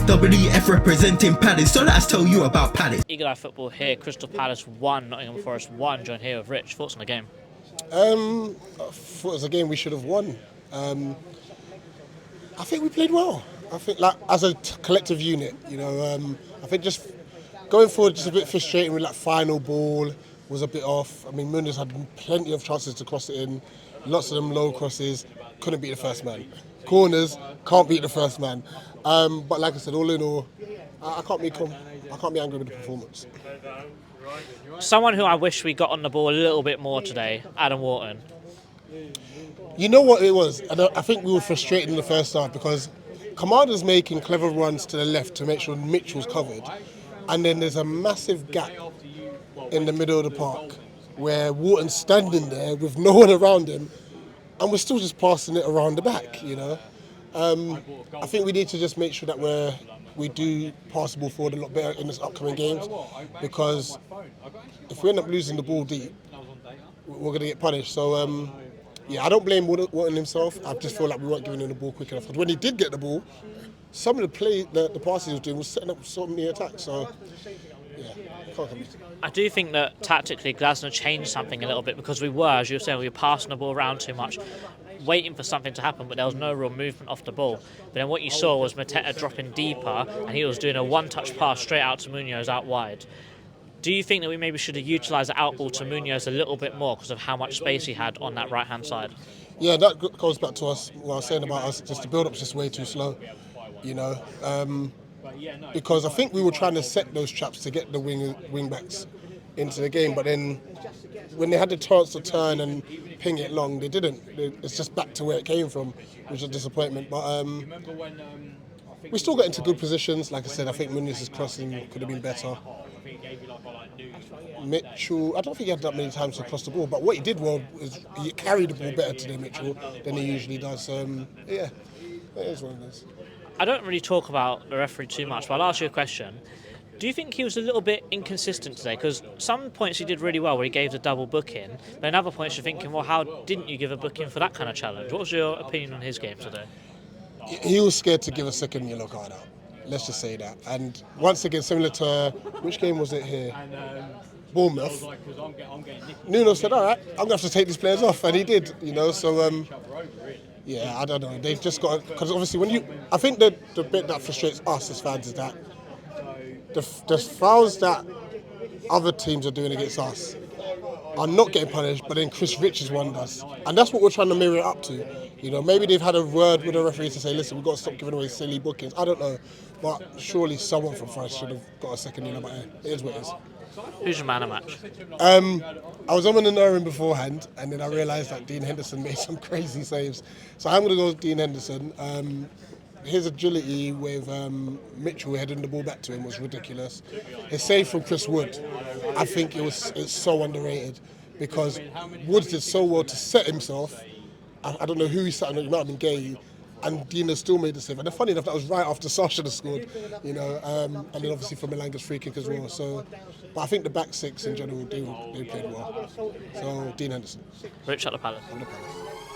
WF representing Palace, so let's tell you about Palace. Eagle Eye Football here, Crystal Palace 1, Nottingham Forest 1, joined here with Rich. Thoughts on the game? I thought it was a game we should have won. I think we played well. I think, like, as a collective unit, I think just going forward, just a bit frustrating with that final ball was a bit off. I mean, Muniz had plenty of chances to cross it in, lots of them low crosses, couldn't beat the first man. Corners, can't beat the first man. But like I said, all in all, I can't be angry with the performance. Someone who I wish we got on the ball a little bit more today, Adam Wharton. You know what it was? And I think we were frustrated in the first half because Kamada's making clever runs to the left to make sure Mitchell's covered. And then there's a massive gap in the middle of the park where Wharton's standing there with no one around him and we're still just passing it around the back, I think we need to just make sure that we do pass the ball forward a lot better in this upcoming games, because if we end up losing the ball deep, we're going to get punished. So, I don't blame Wharton himself. I just feel like we weren't giving him the ball quick enough. Because when he did get the ball, some of the passes he was doing was setting up so many attacks. So, can't come. I do think that tactically Glasgow changed something a little bit, because we were, as you were saying, we were passing the ball around too much, waiting for something to happen, but there was no real movement off the ball. But then what you saw was Mateta dropping deeper, and he was doing a one-touch pass straight out to Munoz out wide. Do you think that we maybe should have utilised the out ball to Munoz a little bit more because of how much space he had on that right-hand side? Yeah, that goes back to us, what I was saying about us, just the build-up's just way too slow, because I think we were trying to set those traps to get the wing-backs into the game, but then when they had the chance to turn and ping it long, they didn't. It's just back to where it came from, which is a disappointment. But we still got into good positions. Like I said, I think Muniz's crossing could have been better. Mitchell, I don't think he had that many times to cross the ball, but what he did well is he carried the ball better today, Mitchell, than he usually does. It is what it is. I don't really talk about the referee too much, but I'll ask you a question. Do you think he was a little bit inconsistent today? Because some points he did really well where he gave the double booking, but in other points you're thinking, well, how didn't you give a booking for that kind of challenge? What was your opinion on his game today? He was scared to give a second yellow card out. Let's just say that. And once again, similar to, which game was it here? Bournemouth. Nuno said, all right, I'm going to have to take these players off. And he did, so... I don't know. They've just got... Because obviously I think the bit that frustrates us as fans is that the fouls that other teams are doing against us are not getting punished, but then Chris Rich's one does. And that's what we're trying to mirror it up to. Maybe they've had a word with the referees to say, listen, we've got to stop giving away silly bookings. I don't know. But surely someone from Forest should have got a second yellow, but it is what it is. Who's your man of match? I was on the Nottingham beforehand, and then I realised that Dean Henderson made some crazy saves. So I'm going to go with Dean Henderson. His agility with Mitchell heading the ball back to him was ridiculous. His save from Chris Wood, I think it's so underrated, because Woods did so well to set himself. I don't know who he sat on, it might have been Gay, and Dina still made the save. And funny enough, that was right after Sasha had scored, and then obviously from Milanga's free kick as well. So, but I think the back six in general, they played well. So Dean Henderson. Rich at the Palace. On the Palace.